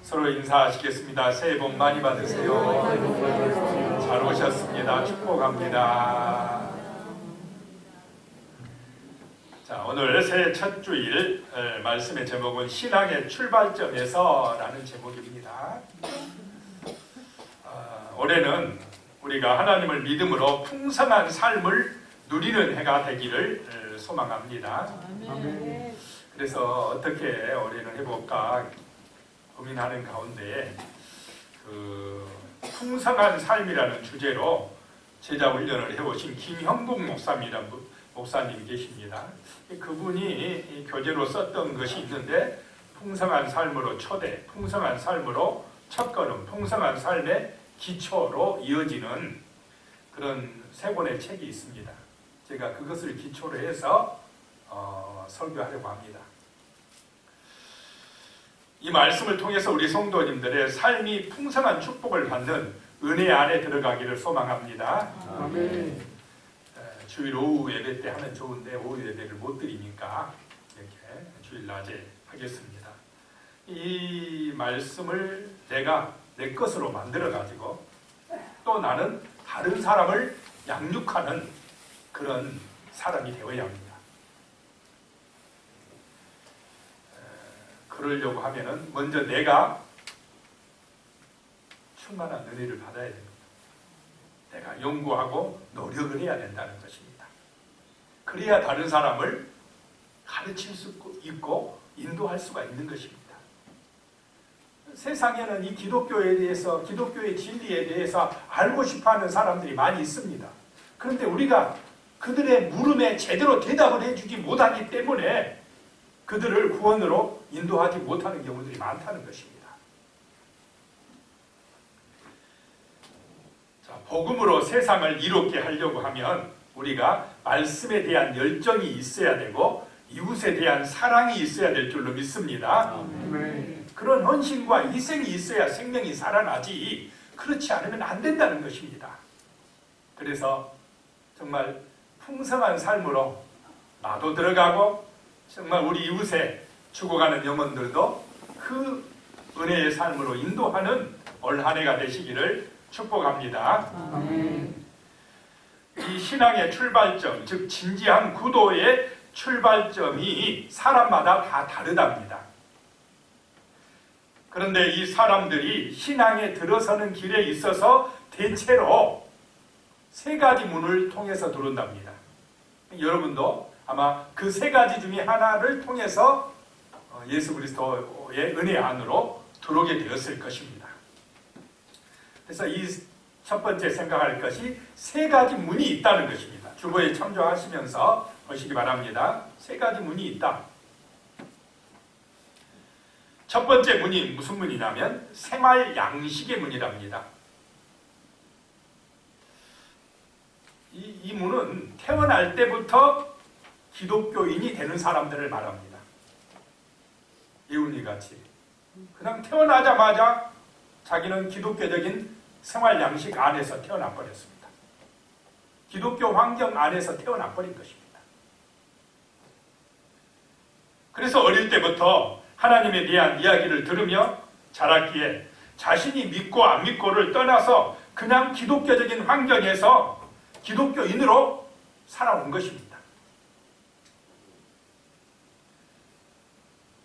서로 인사하시겠습니다. 새해 복 많이 받으세요. 잘 오셨습니다. 축복합니다. 자, 오늘 새해 첫 주일 말씀의 제목은 신앙의 출발점에서 라는 제목입니다. 올해는 우리가 하나님을 믿음으로 풍성한 삶을 누리는 해가 되기를 소망합니다. 그래서 어떻게 올해는 해볼까 고민하는 가운데 풍성한 삶이라는 주제로 제자 훈련을 해오신 김형국 목사님이 계십니다. 그분이 교재로 썼던 것이 있는데 풍성한 삶으로 초대, 풍성한 삶으로 첫걸음, 풍성한 삶의 기초로 이어지는 그런 세 권의 책이 있습니다. 제가 그것을 기초로 해서 설교하려고 합니다. 이 말씀을 통해서 우리 성도님들의 삶이 풍성한 축복을 받는 은혜 안에 들어가기를 소망합니다. 아멘. 주일 오후 예배 때 하면 좋은데 오후 예배를 못 드리니까 이렇게 주일 낮에 하겠습니다. 이 말씀을 내가 내 것으로 만들어 가지고 또 나는 다른 사람을 양육하는 그런 사람이 되어야 합니다. 그러려고 하면은 먼저 내가 충만한 은혜를 받아야 됩니다. 내가 연구하고 노력을 해야 된다는 것입니다. 그래야 다른 사람을 가르칠 수 있고 인도할 수가 있는 것입니다. 세상에는 이 기독교에 대해서, 기독교의 진리에 대해서 알고 싶어하는 사람들이 많이 있습니다. 그런데 우리가 그들의 물음에 제대로 대답을 해주지 못하기 때문에 그들을 구원으로 인도하지 못하는 경우들이 많다는 것입니다. 자, 복음으로 세상을 이롭게 하려고 하면 우리가 말씀에 대한 열정이 있어야 되고 이웃에 대한 사랑이 있어야 될 줄로 믿습니다. 그런 헌신과 희생이 있어야 생명이 살아나지 그렇지 않으면 안 된다는 것입니다. 그래서 정말 풍성한 삶으로 나도 들어가고 정말 우리 이웃에 죽어가는 영혼들도 그 은혜의 삶으로 인도하는 올 한 해가 되시기를 축복합니다. 이 신앙의 출발점, 즉 진지한 구도의 출발점이 사람마다 다 다르답니다. 그런데 이 사람들이 신앙에 들어서는 길에 있어서 대체로 세 가지 문을 통해서 들어온답니다. 여러분도 아마 그 세 가지 중에 하나를 통해서 예수 그리스도의 은혜 안으로 들어오게 되었을 것입니다. 그래서 이 첫 번째 생각할 것이 세 가지 문이 있다는 것입니다. 주보에 참조하시면서 보시기 바랍니다. 세 가지 문이 있다. 첫 번째 문이 무슨 문이냐면 생활 양식의 문이랍니다. 이 문은 태어날 때부터 기독교인이 되는 사람들을 말합니다. 예훈이 같이 그냥 태어나자마자 자기는 기독교적인 생활 양식 안에서 태어나 버렸습니다. 기독교 환경 안에서 태어나 버린 것입니다. 그래서 어릴 때부터 하나님에 대한 이야기를 들으며 자랐기에 자신이 믿고 안 믿고를 떠나서 그냥 기독교적인 환경에서 기독교인으로 살아온 것입니다.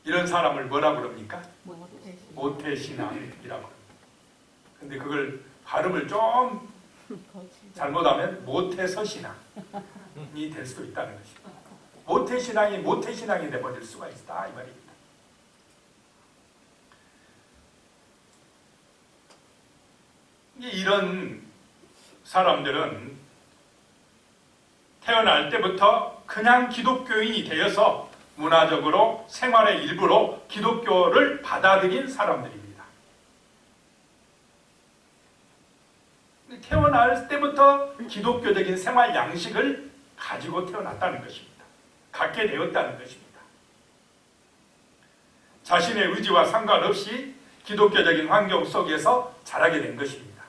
이런 사람을 뭐라고 그럽니까? 모태신앙이라고 합니다. 근데 그걸 발음을 좀 잘못하면 모태서신앙이 될 수도 있다는 것입니다. 모태신앙이 모태신앙이 되어버릴 수가 있다 이 말입니다. 이런 사람들은 태어날 때부터 그냥 기독교인이 되어서 문화적으로 생활의 일부로 기독교를 받아들인 사람들입니다. 태어날 때부터 기독교적인 생활 양식을 가지고 태어났다는 것입니다. 갖게 되었다는 것입니다. 자신의 의지와 상관없이 기독교적인 환경 속에서 자라게 된 것입니다.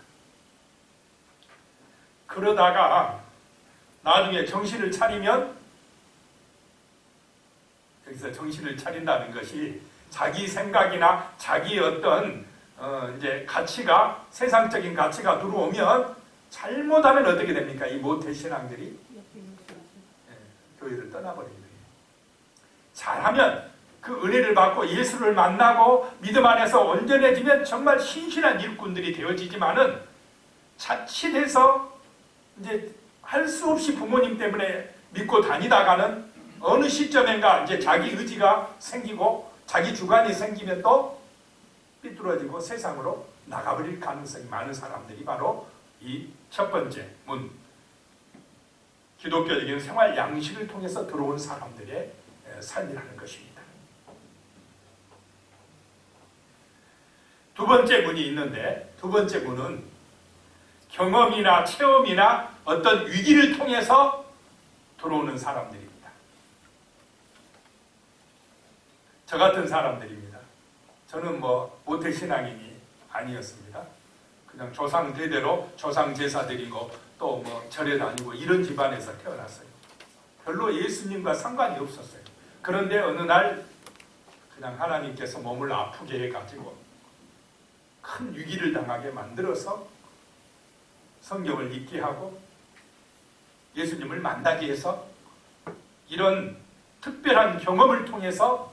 그러다가 나중에 정신을 차리면, 여기서 정신을 차린다는 것이 자기 생각이나 자기 어떤 이제 가치가 세상적인 가치가 들어오면 잘못하면 어떻게 됩니까? 이 모태 신앙들이 교회를 떠나버리는 거예요. 잘하면 그 은혜를 받고 예수를 만나고 믿음 안에서 온전해지면 정말 신실한 일꾼들이 되어지지만은 자칫해서 이제 할 수 없이 부모님 때문에 믿고 다니다가는 어느 시점인가 이제 자기 의지가 생기고 자기 주관이 생기면 또 삐뚤어지고 세상으로 나가버릴 가능성이 많은 사람들이 바로 이 첫 번째 문, 기독교적인 생활 양식을 통해서 들어온 사람들의 삶이라는 것입니다. 두 번째 문이 있는데, 두 번째 문은 경험이나 체험이나 어떤 위기를 통해서 들어오는 사람들입니다. 저 같은 사람들입니다. 저는 모태신앙인이 아니었습니다. 그냥 조상 대대로 조상 제사 드리고 또 절에 다니고 이런 집안에서 태어났어요. 별로 예수님과 상관이 없었어요. 그런데 어느 날 그냥 하나님께서 몸을 아프게 해가지고 큰 위기를 당하게 만들어서 성경을 읽게 하고 예수님을 만나게 해서 이런 특별한 경험을 통해서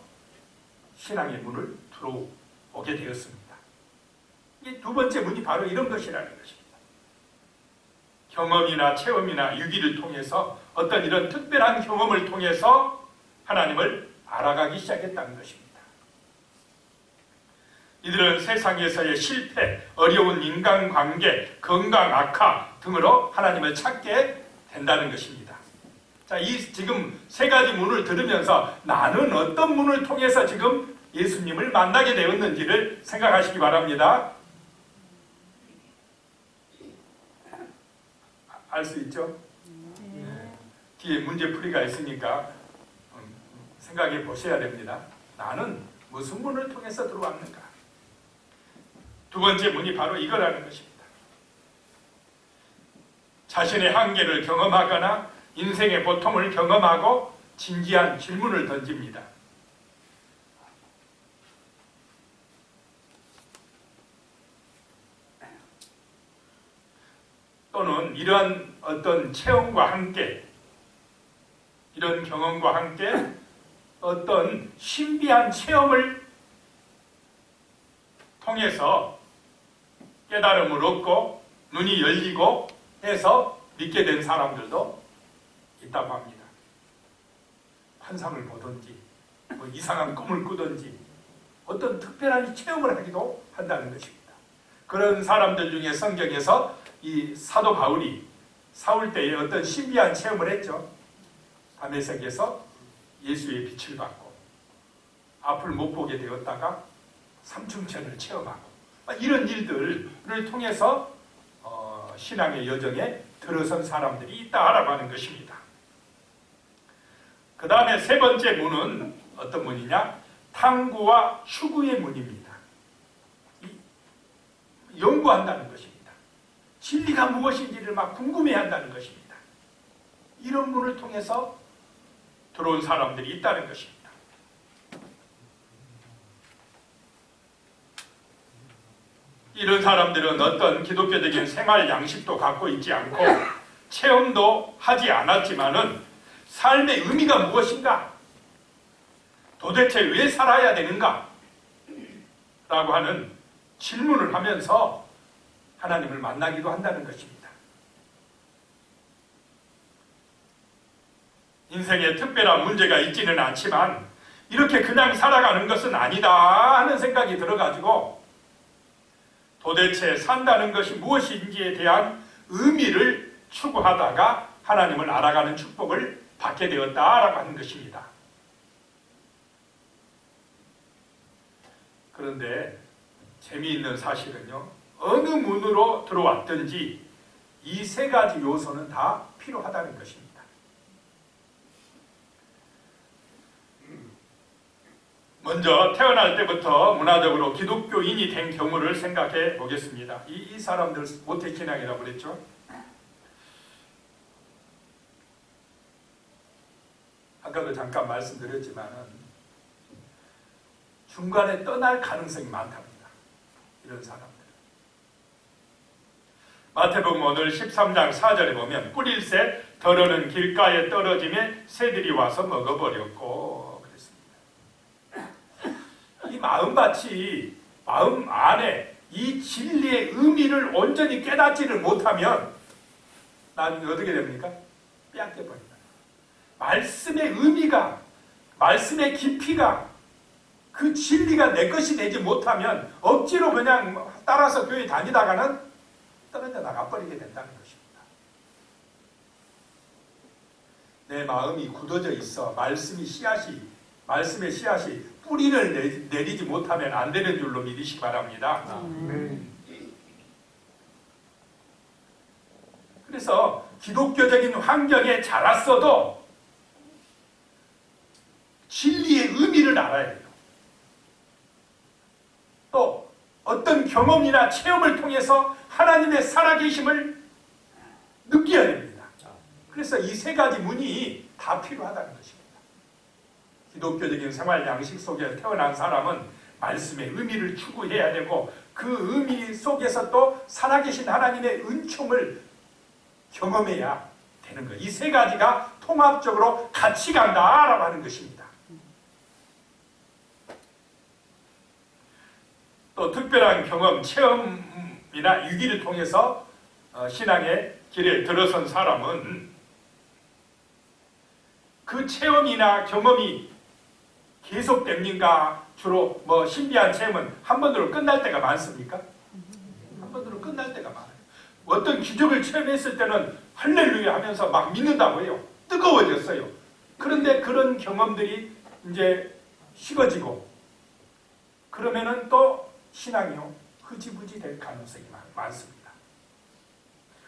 신앙의 문을 들어오게 되었습니다. 이 두 번째 문이 바로 이런 것이라는 것입니다. 경험이나 체험이나 위기를 통해서 어떤 이런 특별한 경험을 통해서 하나님을 알아가기 시작했다는 것입니다. 이들은 세상에서의 실패, 어려운 인간관계, 건강 악화 등으로 하나님을 찾게 된다는 것입니다. 자, 지금 세 가지 문을 들으면서 나는 어떤 문을 통해서 지금 예수님을 만나게 되었는지를 생각하시기 바랍니다. 알 수 있죠? 뒤에 문제풀이가 있으니까 생각해 보셔야 됩니다. 나는 무슨 문을 통해서 들어왔는가? 두 번째 문이 바로 이거라는 것입니다. 자신의 한계를 경험하거나 인생의 고통을 경험하고 진지한 질문을 던집니다. 또는 이런 어떤 체험과 함께, 이런 경험과 함께 어떤 신비한 체험을 통해서 깨달음을 얻고 눈이 열리고 해서 믿게 된 사람들도 있다고 합니다. 환상을 보든지 이상한 꿈을 꾸든지 어떤 특별한 체험을 하기도 한다는 것입니다. 그런 사람들 중에 성경에서 이 사도 바울이 사울 때에 어떤 신비한 체험을 했죠. 다메섹에서 예수의 빛을 받고 앞을 못 보게 되었다가 삼중천을 체험하고 이런 일들을 통해서 신앙의 여정에 들어선 사람들이 있다라고 하는 것입니다. 그 다음에 세 번째 문은 어떤 문이냐? 탐구와 추구의 문입니다. 연구한다는 것입니다. 진리가 무엇인지를 막 궁금해한다는 것입니다. 이런 문을 통해서 들어온 사람들이 있다는 것입니다. 이런 사람들은 어떤 기독교적인 생활 양식도 갖고 있지 않고 체험도 하지 않았지만은 삶의 의미가 무엇인가? 도대체 왜 살아야 되는가? 라고 하는 질문을 하면서 하나님을 만나기도 한다는 것입니다. 인생에 특별한 문제가 있지는 않지만 이렇게 그냥 살아가는 것은 아니다 하는 생각이 들어가지고 도대체 산다는 것이 무엇인지에 대한 의미를 추구하다가 하나님을 알아가는 축복을 받게 되었다라고 하는 것입니다. 그런데 재미있는 사실은요, 어느 문으로 들어왔든지 이 세 가지 요소는 다 필요하다는 것입니다. 먼저 태어날 때부터 문화적으로 기독교인이 된 경우를 생각해 보겠습니다. 이 사람들 모태신앙이라고 그랬죠. 아까도 잠깐 말씀드렸지만 중간에 떠날 가능성이 많답니다. 이런 사람들. 마태복음 오늘 13장 4절에 보면 뿌릴새 더러는 길가에 떨어짐에 새들이 와서 먹어버렸고 그랬습니다. 이 마음밭이 마음 안에 이 진리의 의미를 온전히 깨닫지를 못하면 나는 어떻게 됩니까? 빼앗겨버린다. 말씀의 의미가, 말씀의 깊이가, 그 진리가 내 것이 되지 못하면 억지로 그냥 따라서 교회 다니다가는 떨어져 나가버리게 된다는 것입니다. 내 마음이 굳어져 있어 말씀의 씨앗이 뿌리를 내리지 못하면 안 되는 줄로 믿으시기 바랍니다. 그래서 기독교적인 환경에 자랐어도 진리의 의미를 알아야 해요. 또 어떤 경험이나 체험을 통해서 하나님의 살아계심을 느껴야 됩니다. 그래서 이 세 가지 문이 다 필요하다는 것입니다. 기독교적인 생활 양식 속에 태어난 사람은 말씀의 의미를 추구해야 되고 그 의미 속에서 또 살아계신 하나님의 은총을 경험해야 되는 거예요. 이 세 가지가 통합적으로 같이 간다라고 하는 것입니다. 또 특별한 경험, 체험이나 유기를 통해서 신앙의 길에 들어선 사람은 그 체험이나 경험이 계속됩니까? 주로 신비한 체험은 한 번으로 끝날 때가 많습니까? 한 번으로 끝날 때가 많아요. 어떤 기적을 체험했을 때는 할렐루야 하면서 막 믿는다고 해요. 뜨거워졌어요. 그런데 그런 경험들이 이제 식어지고 그러면은 또 신앙이요 흐지부지 될 가능성이 많습니다.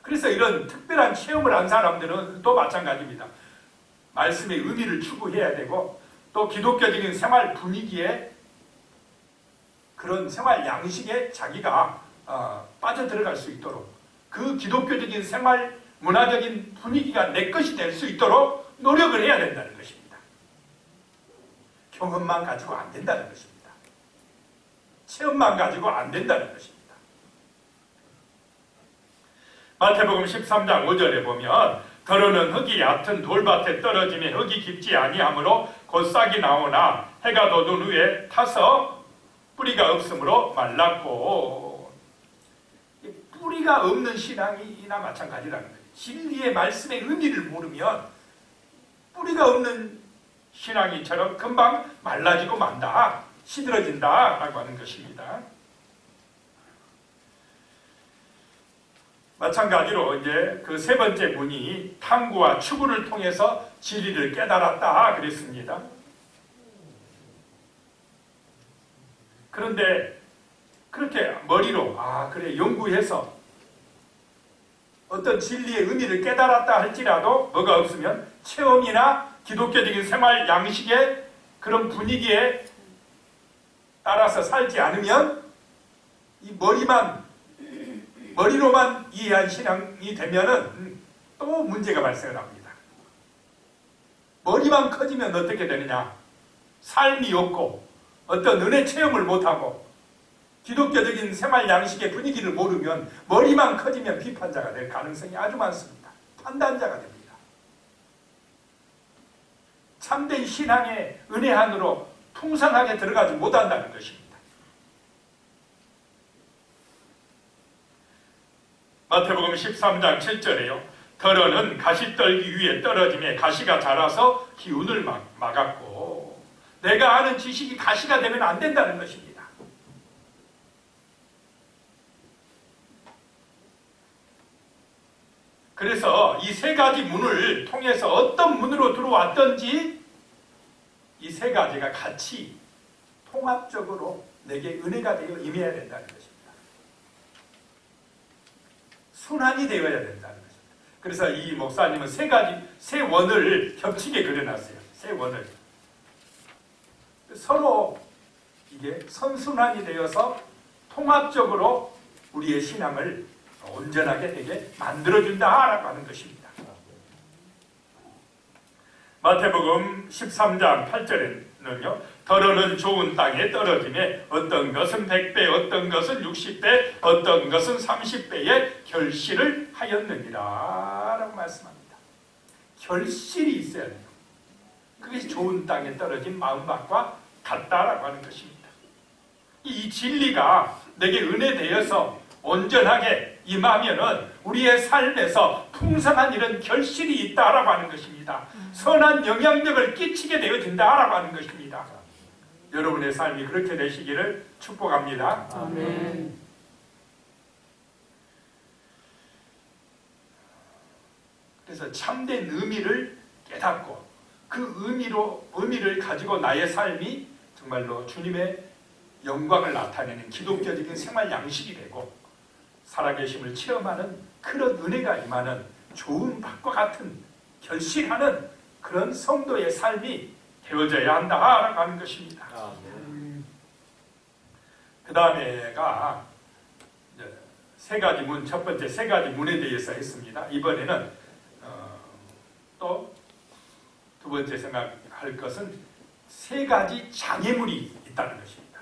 그래서 이런 특별한 체험을 한 사람들은 또 마찬가지입니다. 말씀의 의미를 추구해야 되고 또 기독교적인 생활 분위기에 그런 생활 양식에 자기가 빠져들어갈 수 있도록 그 기독교적인 생활 문화적인 분위기가 내 것이 될 수 있도록 노력을 해야 된다는 것입니다. 경험만 가지고 안 된다는 것입니다. 체험만 가지고 안 된다는 것입니다. 마태복음 13장 5절에 보면 더러는 흙이 얕은 돌밭에 떨어짐에 흙이 깊지 아니하므로 곧 싹이 나오나 해가 돋은 후에 타서 뿌리가 없으므로 말랐고 뿌리가 없는 신앙이나 마찬가지라는 거예요. 진리의 말씀의 의미를 모르면 뿌리가 없는 신앙이처럼 금방 말라지고 만다. 시들어진다라고 하는 것입니다. 마찬가지로 이제 그 세 번째 문이 탐구와 추구를 통해서 진리를 깨달았다 그랬습니다. 그런데 그렇게 머리로 그래 연구해서 어떤 진리의 의미를 깨달았다 할지라도 뭐가 없으면 체험이나 기독교적인 생활 양식의 그런 분위기에 따라서 살지 않으면 이 머리로만 이해한 신앙이 되면은 또 문제가 발생을 합니다. 머리만 커지면 어떻게 되느냐? 삶이 없고 어떤 은혜 체험을 못하고 기독교적인 생활 양식의 분위기를 모르면 머리만 커지면 비판자가 될 가능성이 아주 많습니다. 판단자가 됩니다. 참된 신앙의 은혜 안으로 풍성하게 들어가지 못한다는 것입니다. 마태복음 13장 7절에요. 더러는 가시떨기 위에 떨어짐에 가시가 자라서 기운을 막았고 내가 아는 지식이 가시가 되면 안 된다는 것입니다. 그래서 이 세 가지 문을 통해서 어떤 문으로 들어왔던지 이 세 가지가 같이 통합적으로 내게 은혜가 되어 임해야 된다는 것입니다. 순환이 되어야 된다는 것입니다. 그래서 이 목사님은 세 원을 겹치게 그려놨어요. 세 원을. 서로 이게 선순환이 되어서 통합적으로 우리의 신앙을 온전하게 되게 만들어준다라고 하는 것입니다. 마태복음 13장 8절에는요. 더러는 좋은 땅에 떨어지매 어떤 것은 100배, 어떤 것은 60배, 어떤 것은 30배의 결실을 하였느니라 라고 말씀합니다. 결실이 있어야 돼요. 그게 좋은 땅에 떨어진 마음밭과 같다라고 하는 것입니다. 이 진리가 내게 은혜되어서 온전하게 임하면은 우리의 삶에서 풍성한 이런 결실이 있다라고 하는 것입니다. 선한 영향력을 끼치게 되어진다라고 하는 것입니다. 여러분의 삶이 그렇게 되시기를 축복합니다. 아멘. 그래서 참된 의미를 깨닫고 그 의미를 가지고 나의 삶이 정말로 주님의 영광을 나타내는 기독교적인 생활 양식이 되고 살아계심을 체험하는 그런 은혜가 임하는 좋은 밭과 같은 결실하는 그런 성도의 삶이 되어져야 한다라고 하는 것입니다. 그 다음에가 세 가지 문, 첫 번째 세 가지 문에 대해서 했습니다. 이번에는 또 두 번째 생각할 것은 세 가지 장애물이 있다는 것입니다.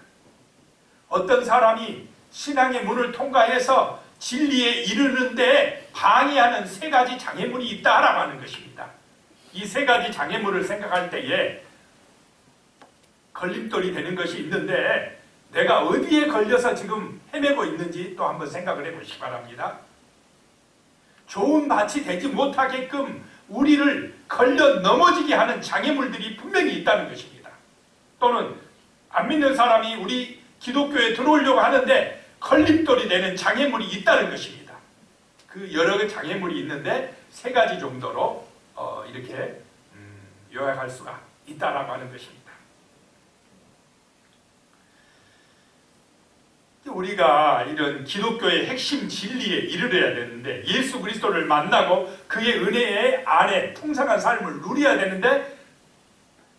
어떤 사람이 신앙의 문을 통과해서 진리에 이르는데 방해하는 세 가지 장애물이 있다라고 하는 것입니다. 이 세 가지 장애물을 생각할 때에 걸림돌이 되는 것이 있는데 내가 어디에 걸려서 지금 헤매고 있는지 또 한번 생각을 해보시기 바랍니다. 좋은 밭이 되지 못하게끔 우리를 걸려 넘어지게 하는 장애물들이 분명히 있다는 것입니다. 또는 안 믿는 사람이 우리 기독교에 들어오려고 하는데 걸림돌이 되는 장애물이 있다는 것입니다. 그 여러 장애물이 있는데 세 가지 정도로 이렇게 요약할 수가 있다라고 하는 것입니다. 우리가 이런 기독교의 핵심 진리에 이르러야 되는데 예수 그리스도를 만나고 그의 은혜의 안에 풍성한 삶을 누려야 되는데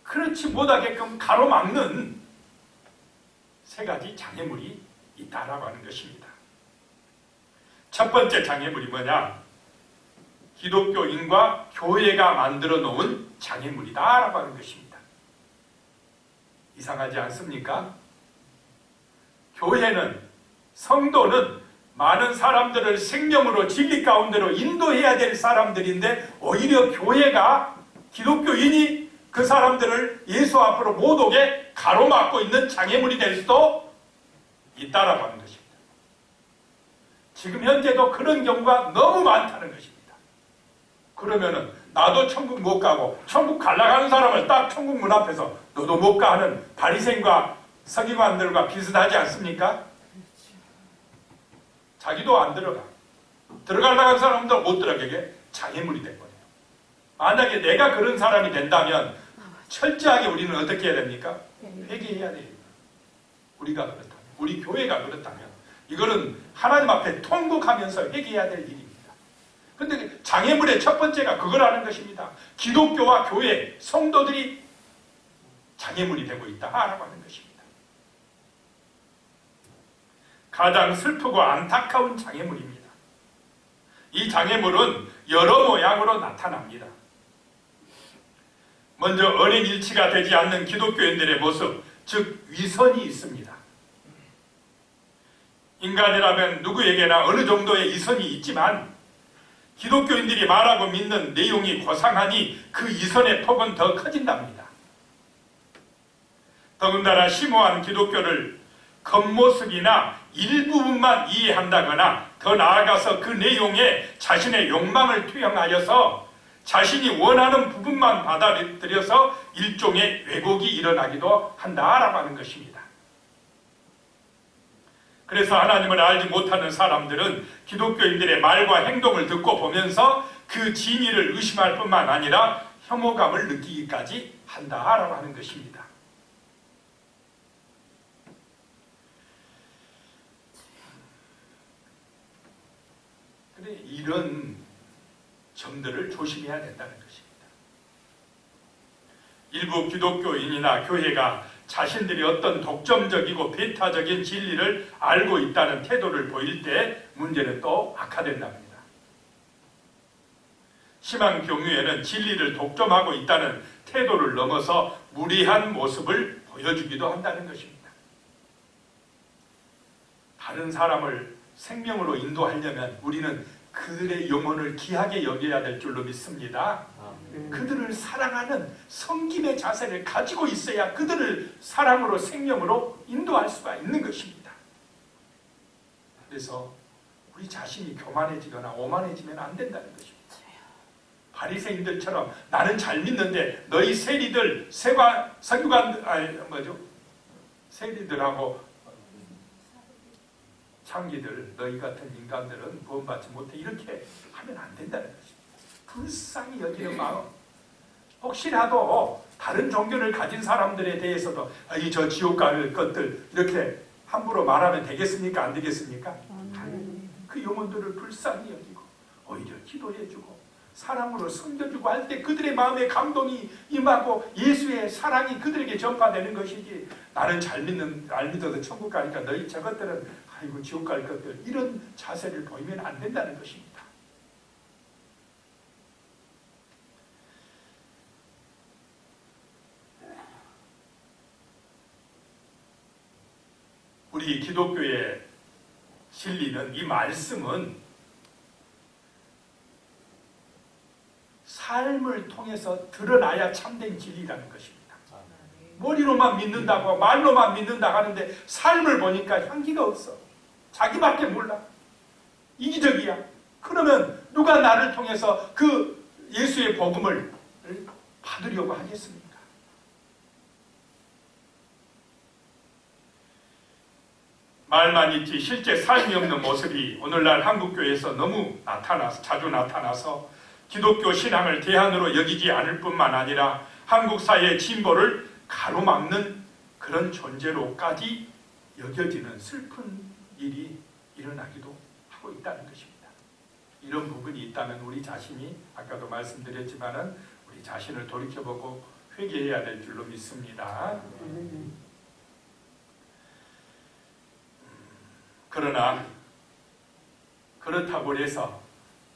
그렇지 못하게끔 가로막는 세 가지 장애물이 있다라고 하는 것입니다. 첫 번째 장애물이 뭐냐? 기독교인과 교회가 만들어 놓은 장애물이다라고 하는 것입니다. 이상하지 않습니까? 교회는, 성도는 많은 사람들을 생명으로 진리 가운데로 인도해야 될 사람들인데 오히려 교회가, 기독교인이 그 사람들을 예수 앞으로 못 오게 가로막고 있는 장애물이 될 수도 있다라고 하는 것입니다. 지금 현재도 그런 경우가 너무 많다는 것입니다. 그러면은 나도 천국 못 가고 천국 갈라가는 사람을 딱 천국 문 앞에서 너도 못 가 하는 바리새인과 서기관들과 비슷하지 않습니까? 자기도 안 들어가. 들어가려고 하는 사람도 못 들어가게 장애물이 돼버려요. 만약에 내가 그런 사람이 된다면 철저하게 우리는 어떻게 해야 됩니까? 회개해야 돼요. 우리가 그렇다면, 우리 교회가 그렇다면 이거는 하나님 앞에 통곡하면서 회개해야 될 일입니다. 그런데 장애물의 첫 번째가 그거라는 것입니다. 기독교와 교회, 성도들이 장애물이 되고 있다라고 하는 것입니다. 가장 슬프고 안타까운 장애물입니다. 이 장애물은 여러 모양으로 나타납니다. 먼저 언행 일치가 되지 않는 기독교인들의 모습, 즉 위선이 있습니다. 인간이라면 누구에게나 어느 정도의 이선이 있지만 기독교인들이 말하고 믿는 내용이 고상하니 그 이선의 폭은 더 커진답니다. 더군다나 심오한 기독교를 겉모습이나 일부분만 이해한다거나 더 나아가서 그 내용에 자신의 욕망을 투영하여서 자신이 원하는 부분만 받아들여서 일종의 왜곡이 일어나기도 한다라고 하는 것입니다. 그래서 하나님을 알지 못하는 사람들은 기독교인들의 말과 행동을 듣고 보면서 그 진위를 의심할 뿐만 아니라 혐오감을 느끼기까지 한다라고 하는 것입니다. 이런 점들을 조심해야 된다는 것입니다. 일부 기독교인이나 교회가 자신들이 어떤 독점적이고 배타적인 진리를 알고 있다는 태도를 보일 때 문제는 또 악화된답니다. 심한 경우에는 진리를 독점하고 있다는 태도를 넘어서 무리한 모습을 보여주기도 한다는 것입니다. 다른 사람을 생명으로 인도하려면 우리는 그들의 영혼을 귀하게 여겨야 될 줄로 믿습니다. 그들을 사랑하는 섬김의 자세를 가지고 있어야 그들을 사랑으로 생명으로 인도할 수가 있는 것입니다. 그래서 우리 자신이 교만해지거나 오만해지면 안 된다는 것입니다. 바리새인들처럼 나는 잘 믿는데 너희 세리들, 세리들하고 창기들, 너희 같은 인간들은 구원받지 못해, 이렇게 하면 안 된다는 것입니다. 불쌍히 여기는 마음. 혹시라도 다른 종교를 가진 사람들에 대해서도 저 지옥 갈 것들 이렇게 함부로 말하면 되겠습니까? 안 되겠습니까? 그 영혼들을 불쌍히 여기고 오히려 기도해주고 사랑으로 섬겨주고 할 때 그들의 마음에 감동이 임하고 예수의 사랑이 그들에게 전파되는 것이지, 나는 잘 믿어서 천국 가니까 너희 저것들은 아이고 지옥 갈 것들, 이런 자세를 보이면 안 된다는 것입니다. 우리 기독교의 진리는, 이 말씀은 삶을 통해서 드러나야 참된 진리라는 것입니다. 머리로만 믿는다고, 말로만 믿는다고 하는데 삶을 보니까 향기가 없어. 자기밖에 몰라. 이기적이야. 그러면 누가 나를 통해서 그 예수의 복음을 받으려고 하겠습니까? 말만 있지 실제 삶이 없는 모습이 오늘날 한국교회에서 너무 자주 나타나서 기독교 신앙을 대안으로 여기지 않을 뿐만 아니라 한국 사회의 진보를 가로막는 그런 존재로까지 여겨지는 슬픈 일이 일어나기도 하고 있다는 것입니다. 이런 부분이 있다면 우리 자신이, 아까도 말씀드렸지만은 우리 자신을 돌이켜보고 회개해야 될 줄로 믿습니다. 그러나 그렇다고 해서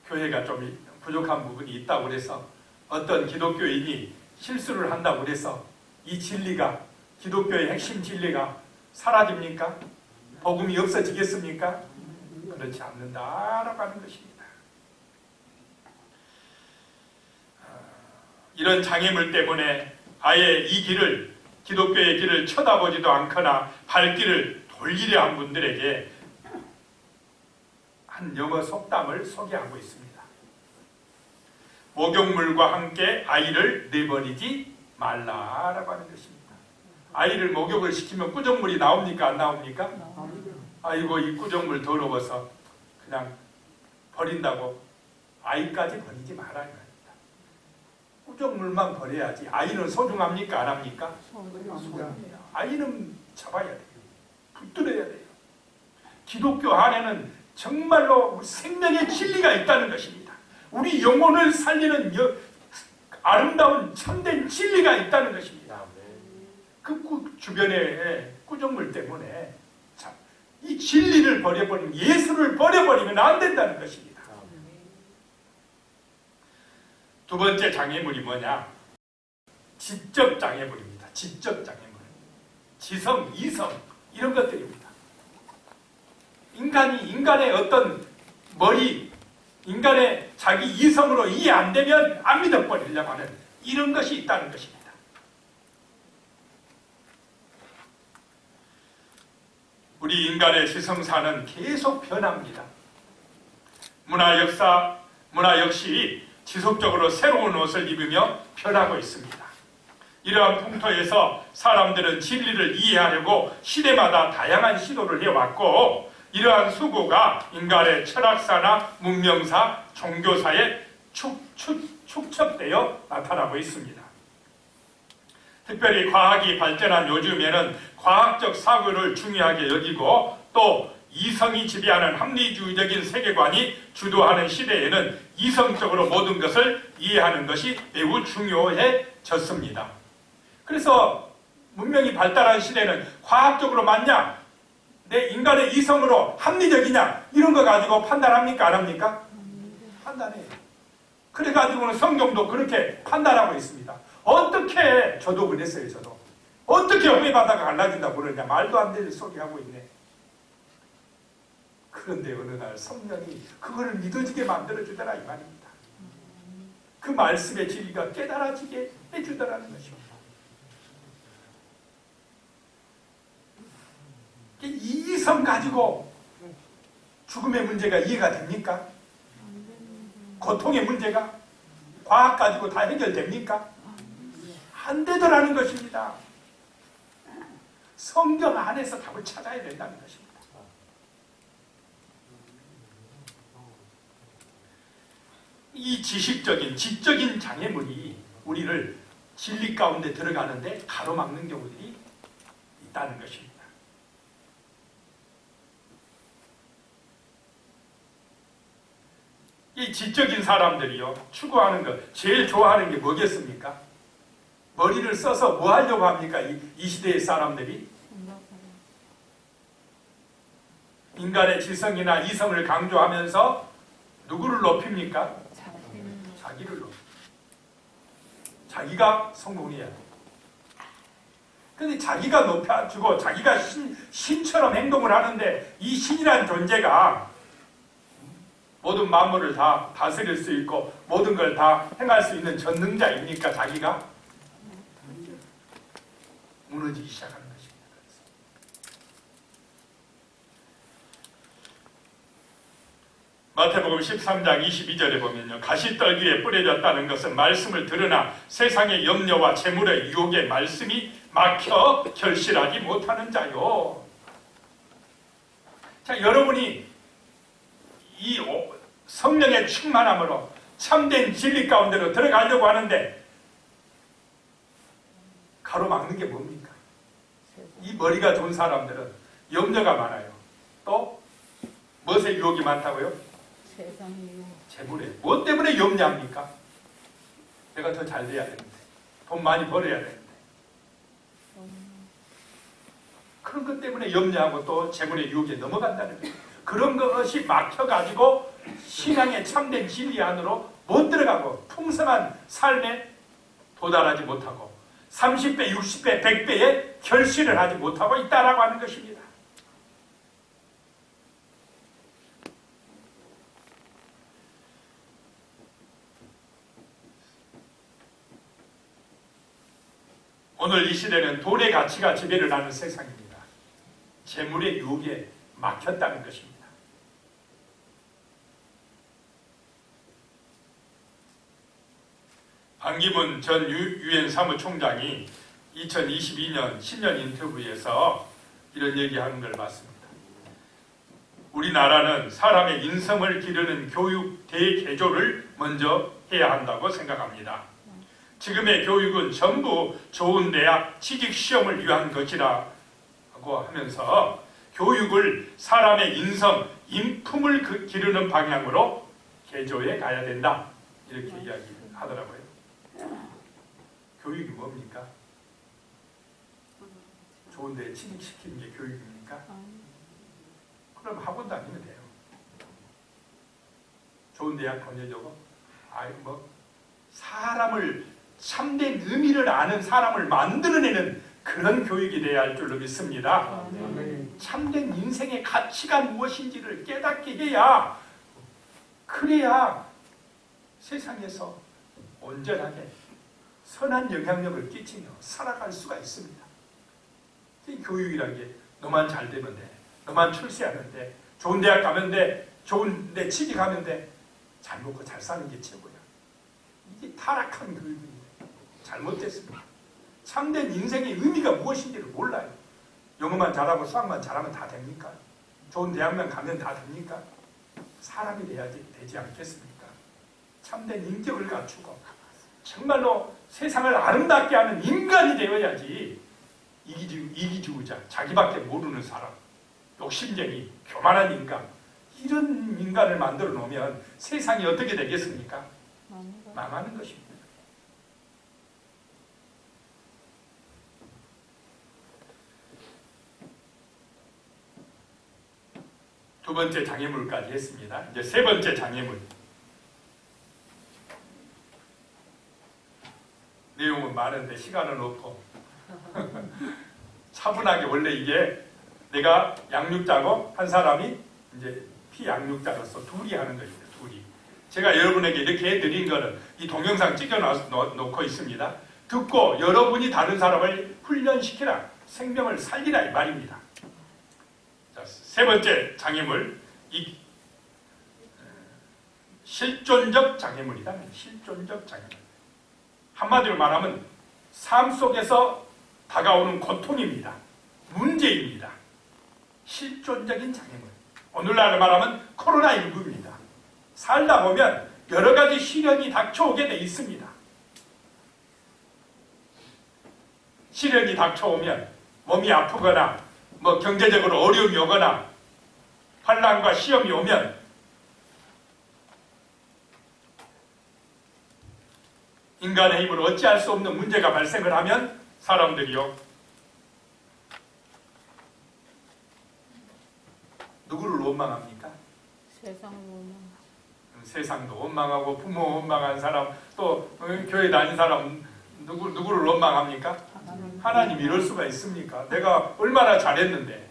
교회가 좀 부족한 부분이 있다고 해서 어떤 기독교인이 실수를 한다고 해서 이 진리가, 기독교의 핵심 진리가 사라집니까? 복음이 없어지겠습니까? 그렇지 않는다라고 하는 것입니다. 이런 장애물 때문에 아예 이 길을, 기독교의 길을 쳐다보지도 않거나 발길을 돌리려 한 분들에게 한 영어 속담을 소개하고 있습니다. 목욕물과 함께 아이를 내버리지 말라라고 하는 것입니다. 아이를 목욕을 시키면 꾸정물이 나옵니까? 안 나옵니까? 아이고 이 꾸정물 더러워서 그냥 버린다고 아이까지 버리지 말아야 합니다. 꾸정물만 버려야지. 아이는 소중합니까? 안 합니까? 소중해요. 아이는 잡아야 돼요. 붙들어야 돼요. 기독교 안에는 정말로 생명의 진리가 있다는 것입니다. 우리 영혼을 살리는 아름다운 참된 진리가 있다는 것입니다. 그 주변의 꾸정물 때문에 이 진리를 버려버리면, 예수를 버려버리면 안 된다는 것입니다. 두 번째 장애물이 뭐냐? 지적 장애물입니다. 지적 장애물. 지성, 이성, 이런 것들입니다. 인간의 어떤 머리, 인간의 자기 이성으로 이해 안 되면 안 믿어버리려고 하는 이런 것이 있다는 것입니다. 우리 인간의 지성사는 계속 변합니다. 문화 역시 지속적으로 새로운 옷을 입으며 변하고 있습니다. 이러한 풍토에서 사람들은 진리를 이해하려고 시대마다 다양한 시도를 해왔고, 이러한 수고가 인간의 철학사나 문명사, 종교사에 축적되어 나타나고 있습니다. 특별히 과학이 발전한 요즘에는 과학적 사고를 중요하게 여기고, 또 이성이 지배하는 합리주의적인 세계관이 주도하는 시대에는 이성적으로 모든 것을 이해하는 것이 매우 중요해졌습니다. 그래서 문명이 발달한 시대는 과학적으로 맞냐, 내 인간의 이성으로 합리적이냐, 이런 거 가지고 판단합니까? 안 합니까? 판단해요. 그래가지고는 성경도 그렇게 판단하고 있습니다. 어떻게, 저도 그랬어요. 저도 어떻게 오해받아가 갈라진다고 그러냐. 말도 안 되는 소리 하고 있네. 그런데 어느 날 성령이 그거를 믿어지게 만들어주더라 이 말입니다. 그 말씀의 진리가 깨달아지게 해주더라는 것입니다. 이 이성 가지고 죽음의 문제가 이해가 됩니까? 고통의 문제가 과학 가지고 다 해결됩니까? 안 되더라는 것입니다. 성경 안에서 답을 찾아야 된다는 것입니다. 이 지식적인, 지적인 장애물이 우리를 진리 가운데 들어가는데 가로막는 경우들이 있다는 것입니다. 이 지적인 사람들이요, 추구하는 것, 제일 좋아하는 게 뭐겠습니까? 머리를 써서 뭐 하려고 합니까? 이 시대의 사람들이? 인간의 지성이나 이성을 강조하면서 누구를 높입니까? 자기를 높여. 자기가 성공해야 돼. 근데 자기가 높여주고 자기가 신처럼 행동을 하는데 이 신이라는 존재가 모든 만물을 다 다스릴 수 있고 모든 걸 다 행할 수 있는 전능자입니까? 자기가? 무너지기 시작하는 것입니다. 마태복음 13장 22절에 보면요, 가시떨기에 뿌려졌다는 것은 말씀을 들으나 세상의 염려와 재물의 유혹에 말씀이 막혀 결실하지 못하는 자요. 자, 여러분이 이 성령의 충만함으로 참된 진리 가운데로 들어가려고 하는데 가로막는 게 뭡니까? 이 머리가 좋은 사람들은 염려가 많아요. 또 무엇에 유혹이 많다고요? 세상의 유혹. 재물에. 무엇 때문에 염려합니까? 내가 더 잘 돼야 되는데, 돈 많이 벌어야 되는데, 그런 것 때문에 염려하고 또 재물의 유혹에 넘어간다는 거예요. 그런 것이 막혀가지고 신앙의 참된 진리 안으로 못 들어가고 풍성한 삶에 도달하지 못하고 30배, 60배, 100배의 결실을 하지 못하고 있다라고 하는 것입니다. 오늘 이 시대는 돈의 가치가 지배를 하는 세상입니다. 재물의 유혹에 막혔다는 것입니다. 반기문 전 유엔 사무총장이 2022년 신년 인터뷰에서 이런 얘기하는 걸 봤습니다. 우리나라는 사람의 인성을 기르는 교육 대개조를 먼저 해야 한다고 생각합니다. 지금의 교육은 전부 좋은 대학 취직 시험을 위한 것이라고 하면서 교육을 사람의 인성, 인품을 기르는 방향으로 개조해 가야 된다. 이렇게 이야기하더라고요. 교육이 뭡니까? 좋은 데 취직시키는 게 교육입니까? 그럼 학원 다니면 돼요. 좋은 대학 보내려고? 사람을 참된 의미를 아는 사람을 만들어내는 그런 교육이 돼야 할 줄로 믿습니다. 참된 인생의 가치가 무엇인지를 깨닫게 해야, 그래야 세상에서 온전하게 선한 영향력을 끼치며 살아갈 수가 있습니다. 이 교육이란 게 너만 잘 되면 돼, 너만 출세하면 돼, 좋은 대학 가면 돼, 좋은 데 취직하면 돼, 잘 먹고 잘 사는 게 최고야. 이게 타락한 교육입니다. 잘못됐습니다. 참된 인생의 의미가 무엇인지를 몰라요. 영어만 잘하고 수학만 잘하면 다 됩니까? 좋은 대학만 가면 다 됩니까? 사람이 돼야지 되지 않겠습니까? 참된 인격을 갖추고 정말로 세상을 아름답게 하는 인간이 되어야지. 이기주의자, 자기밖에 모르는 사람, 욕심쟁이, 교만한 인간, 이런 인간을 만들어 놓으면 세상이 어떻게 되겠습니까? 망하는 것입니다. 두 번째 장애물까지 했습니다. 이제 세 번째 장애물. 내용은 많은데 시간은 없고 차분하게. 원래 이게 내가 양육자고 한 사람이 이제 피양육자로서 둘이 하는 것입니다. 둘이. 제가 여러분에게 이렇게 해드린 거는 이 동영상 찍어 놓고 있습니다. 듣고 여러분이 다른 사람을 훈련시키라, 생명을 살리라 이 말입니다. 자, 세 번째 장애물, 이 실존적 장애물이다. 실존적 장애물. 한마디로 말하면 삶 속에서 다가오는 고통입니다. 문제입니다. 실존적인 장애물. 오늘날 말하면 코로나19입니다. 살다 보면 여러 가지 시련이 닥쳐오게 돼 있습니다. 시련이 닥쳐오면 몸이 아프거나 뭐 경제적으로 어려움이 오거나 환난과 시험이 오면 인간의 힘으로 어찌할 수 없는 문제가 발생을 하면 사람들이요, 누구를 원망합니까? 세상도 원망하고 부모 원망한 사람, 또 교회 다닌 사람 누구를 원망합니까? 하나님 이럴 수가 있습니까? 내가 얼마나 잘했는데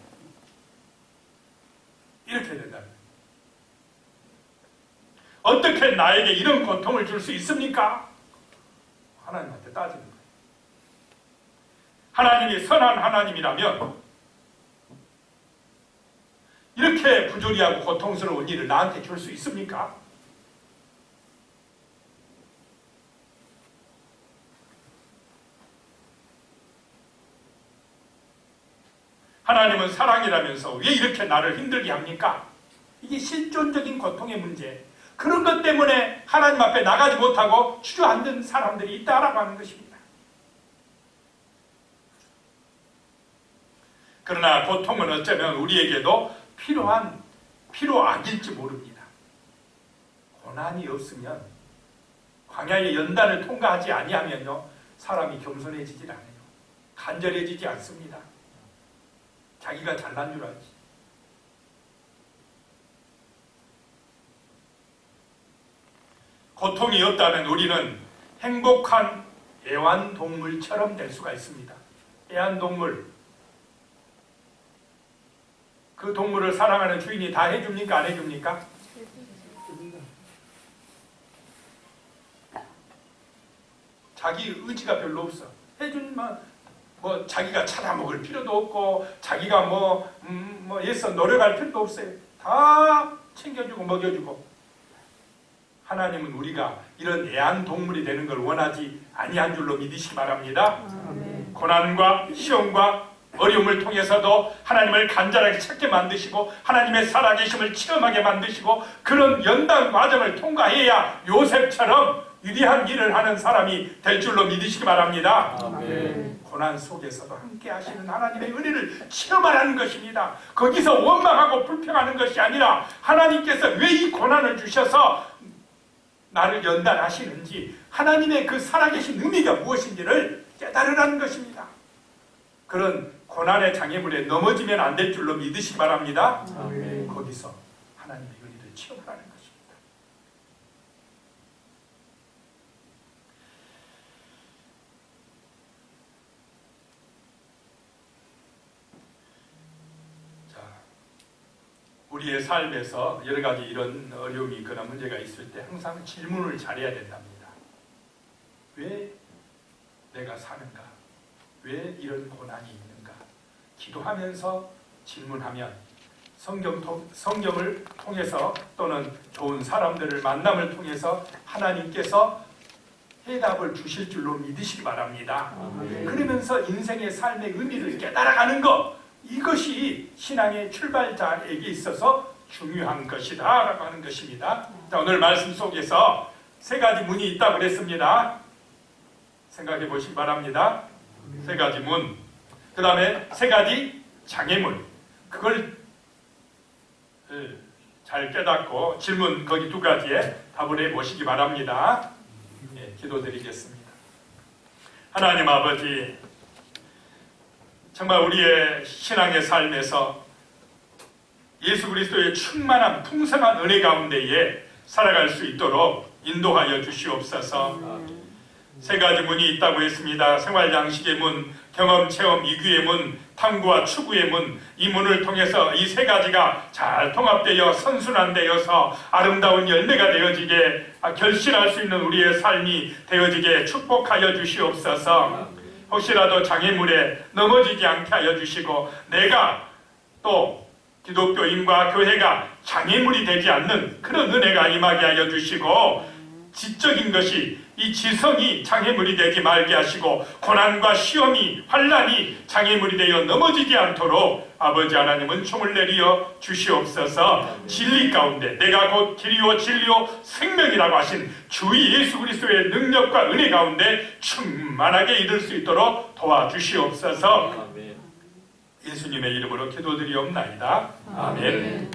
이렇게 된다. 어떻게 나에게 이런 고통을 줄 수 있습니까? 하나님한테 따지는 거예요. 하나님이 선한 하나님이라면 이렇게 부조리하고 고통스러운 일을 나한테 줄 수 있습니까? 하나님은 사랑이라면서 왜 이렇게 나를 힘들게 합니까? 이게 실존적인 고통의 문제. 그런 것 때문에 하나님 앞에 나가지 못하고 주저앉은 사람들이 있다라고 하는 것입니다. 그러나 고통은 어쩌면 우리에게도 필요한 필요악일지 모릅니다. 고난이 없으면, 광야의 연단을 통과하지 아니하면요, 사람이 겸손해지질 않아요. 간절해지지 않습니다. 자기가 잘난 줄 알지. 고통이 없다면 우리는 행복한 애완동물처럼 될 수가 있습니다. 애완동물, 그 동물을 사랑하는 주인이 다 해줍니까? 안 해줍니까? 자기 의지가 별로 없어. 해주면 뭐 자기가 찾아먹을 필요도 없고 자기가 애써 노력할 필요도 없어요. 다 챙겨주고 먹여주고. 하나님은 우리가 이런 애완동물이 되는 걸 원하지 아니한 줄로 믿으시기 바랍니다. 고난과 시험과 어려움을 통해서도 하나님을 간절하게 찾게 만드시고 하나님의 살아계심을 체험하게 만드시고 그런 연단 과정을 통과해야 요셉처럼 위대한 일을 하는 사람이 될 줄로 믿으시기 바랍니다. 고난 속에서도 함께 하시는 하나님의 은혜를 체험하라는 것입니다. 거기서 원망하고 불평하는 것이 아니라 하나님께서 왜 이 고난을 주셔서 나를 연단하시는지, 하나님의 그 살아계신 의미가 무엇인지를 깨달으라는 것입니다. 그런 고난의 장애물에 넘어지면 안 될 줄로 믿으시기 바랍니다. 거기서 하나님의 은혜를 체험하라는 것입니다. 자, 우리의 삶에서 여러 가지 이런 어려움이 있거나 문제가 있을 때 항상 질문을 잘해야 된답니다. 왜 내가 사는가? 왜 이런 고난이 있는가? 기도하면서 질문하면 성경을 통해서 또는 좋은 사람들을 만남을 통해서 하나님께서 해답을 주실 줄로 믿으시기 바랍니다. 그러면서 인생의 삶의 의미를 깨달아가는 것, 이것이 신앙의 출발자에게 있어서 중요한 것이다 라고 하는 것입니다. 자, 오늘 말씀 속에서 세 가지 문이 있다고 그랬습니다. 생각해 보시기 바랍니다. 세 가지 문, 그 다음에 세 가지 장애물, 그걸 잘 깨닫고 질문 거기 두 가지에 답을 해 보시기 바랍니다. 예, 기도드리겠습니다. 하나님 아버지, 정말 우리의 신앙의 삶에서 예수 그리스도의 충만한 풍성한 은혜 가운데에 살아갈 수 있도록 인도하여 주시옵소서. 세 가지 문이 있다고 했습니다. 생활 양식의 문, 경험, 체험, 이규의 문, 탐구와 추구의 문, 이 문을 통해서 이 세 가지가 잘 통합되어 선순환되어서 아름다운 열매가 되어지게 결실할 수 있는 우리의 삶이 되어지게 축복하여 주시옵소서. 혹시라도 장애물에 넘어지지 않게 하여 주시고 내가 또 기독교인과 교회가 장애물이 되지 않는 그런 은혜가 임하게 하여 주시고 지적인 것이 이 지성이 장애물이 되지 말게 하시고 고난과 시험이 환난이 장애물이 되어 넘어지지 않도록 아버지 하나님은 총을 내리어 주시옵소서. 진리 가운데 내가 곧 길이요 진리요 생명이라고 하신 주 예수 그리스도의 능력과 은혜 가운데 충만하게 이룰 수 있도록 도와주시옵소서. 예수님의 이름으로 기도드리옵나이다. 아멘.